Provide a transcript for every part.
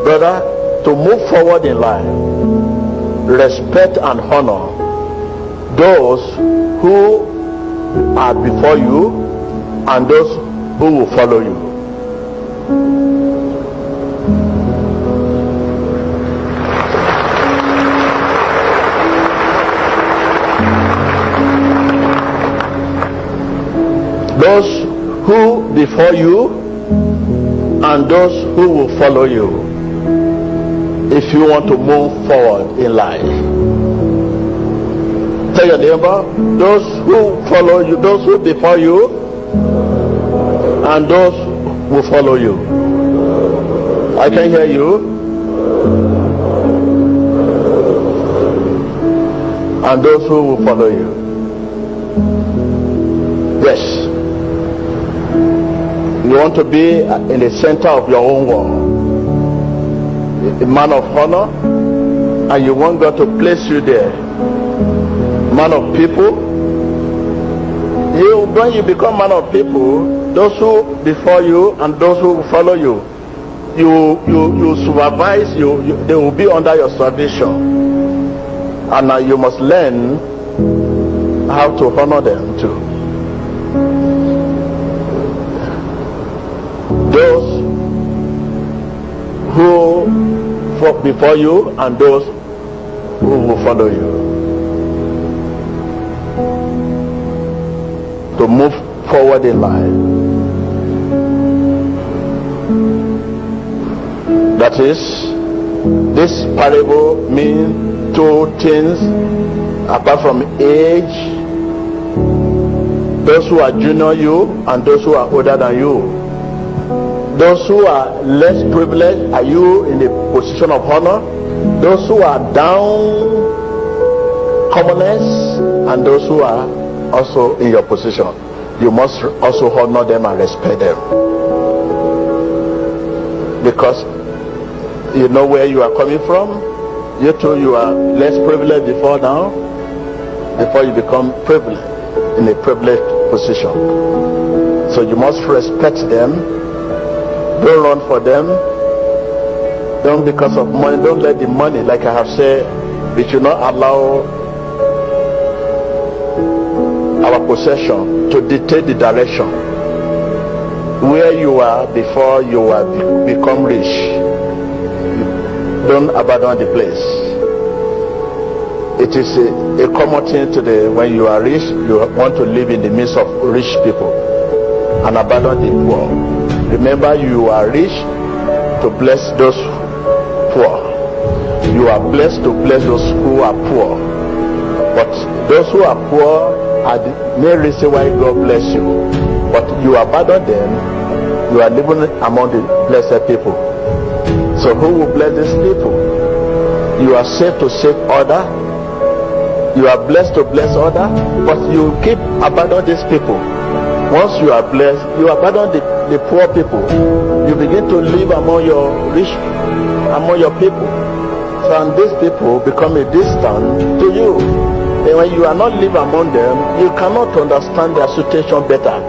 Brother, to move forward in life, respect and honor those who are before you and those who will follow you. Those who before you and those who will follow you, if you want to move forward in life. Tell your neighbor, those who follow you, those who before you and those who follow you. I can hear you. And those who will follow you. Yes. You want to be in the center of your own world, a man of honor, and you want God to place you there, man of people. When you become man of people, those who before you and those who follow you, you supervise, they will be under your supervision, and you must learn how to honor them too. Those who fought before you and those who will follow you, to move forward in life. That is, this parable means two things apart from age: those who are junior you and those who are older than you. Those who are less privileged, are you in a position of honor? Those who are down, commoners, and those who are also in your position, you must also honor them and respect them, because you know where you are coming from. You too, you are less privileged before now, before you become privileged, in a privileged position. So you must respect them. Don't run for them. Don't because of money. Don't let the money, like I have said, we should not allow our possession to dictate the direction where you are before you are become rich. Don't abandon the place. It is a common thing today. When you are rich, you want to live in the midst of rich people and abandon the poor. Remember, you are rich to bless those poor. You are blessed to bless those who are poor. But those who are poor are the main reason why God bless you. But you abandon them, you are living among the blessed people. So who will bless these people? You are saved to save others. You are blessed to bless others. But you keep abandoning these people. Once you are blessed, you abandon the poor people. You begin to live among your rich, among your people. So and these people become a distance to you. And when you are not living among them, you cannot understand their situation better.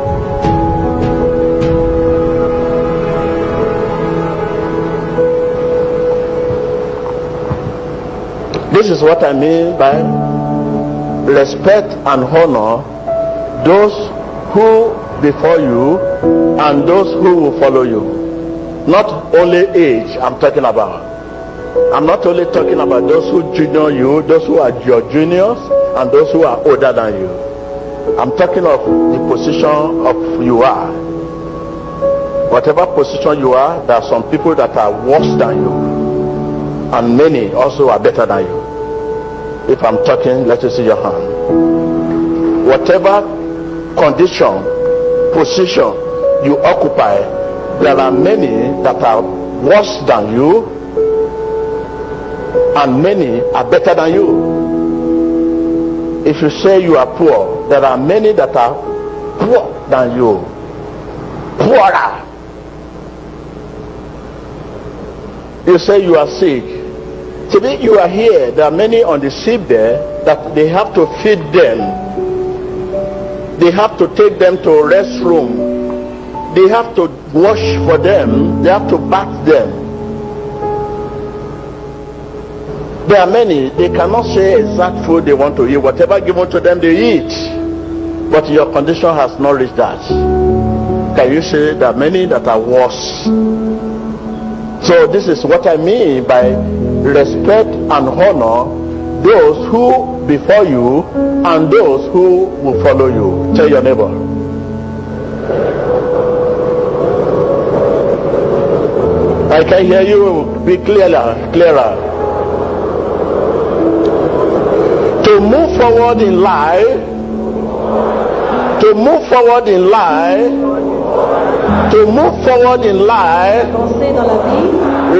This is what I mean by respect and honor those who before you and those who will follow you. Not only age I'm talking about. I'm not only talking about those who junior you, those who are your juniors, and those who are older than you. I'm talking of the position of you are. Whatever position you are, there are some people that are worse than you, and many also are better than you. If I'm talking, let me see your hand. Whatever condition, position you occupy, there are many that are worse than you, and many are better than you. If you say you are poor, there are many that are poor than you, poorer. You say you are sick. Today you are here, there are many on the ship there that they have to feed them. They have to take them to a restroom. They have to wash for them. They have to bath them. There are many, they cannot say exact food they want to eat. Whatever given to them, they eat. But your condition has not reached that. Can you say there are many that are worse? So this is what I mean by respect and honor those who before you and those who will follow you. Tell your neighbor. I can hear you. Be clearer. To move forward in life, to move forward in life, to move forward in life,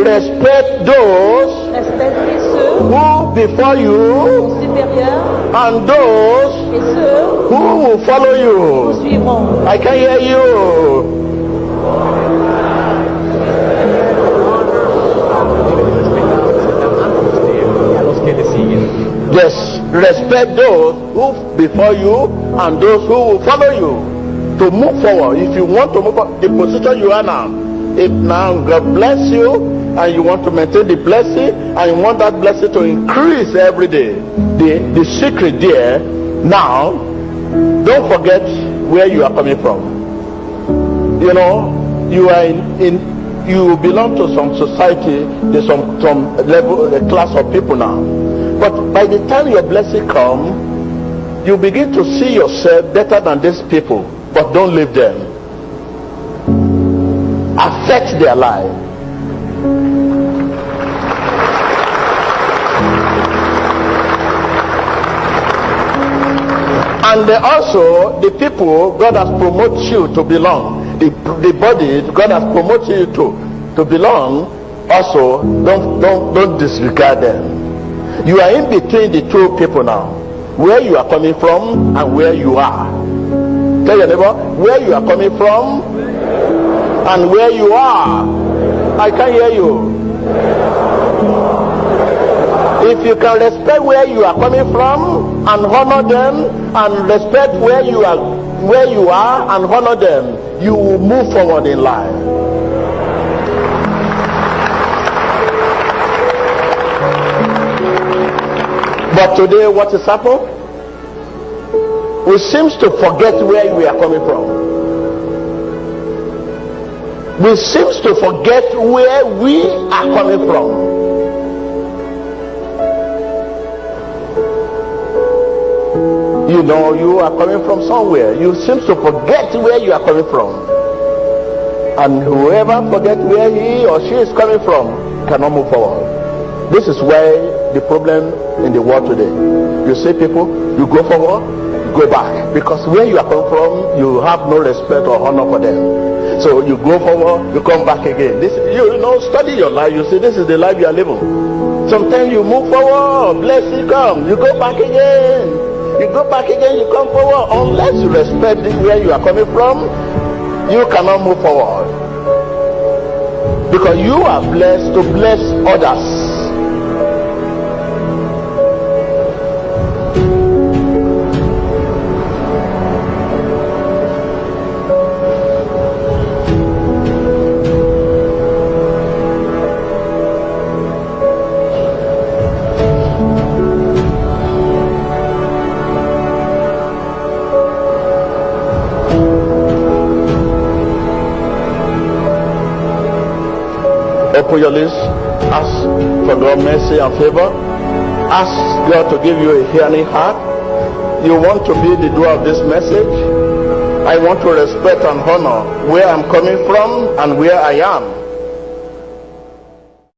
respect those who before you and those who will follow you. I can hear you. Yes, respect those who before you and those who will follow you. To move forward, if you want to move forward, the position you are now, if now God bless you and you want to maintain the blessing and you want that blessing to increase every day, the secret there now, don't forget where you are coming from. You know, you are you belong to some society, there's some level, a class of people now. But by the time your blessing comes, you begin to see yourself better than these people. But don't leave them. Affect their life. And also, the people God has promoted you to belong, the body God has promoted you to belong, also don't disregard them. You are in between the two people now, where you are coming from and where you are. Tell your neighbor, where you are coming from and where you are. I can hear you. If you can respect where you are coming from and honor them, and respect where you are and honor them, you will move forward in life. But today, what is happening? We seem to forget where we are coming from. We seem to forget where we are coming from. You know, you are coming from somewhere. You seem to forget where you are coming from. And whoever forgets where he or she is coming from cannot move forward. This is why the problem in the world today. You see people, you go forward, you go back. Because where you are coming from, you have no respect or honor for them. So you go forward, you come back again. This, you know, study your life. You see, this is the life you are living. Sometimes you move forward, blessing comes, you go back again. You go back again, you come forward. Unless you respect where you are coming from, you cannot move forward. Because you are blessed to bless others. Open your lips, ask for God's mercy and favor. Ask God to give you a hearing heart. You want to be the doer of this message. I want to respect and honor where I'm coming from and where I am.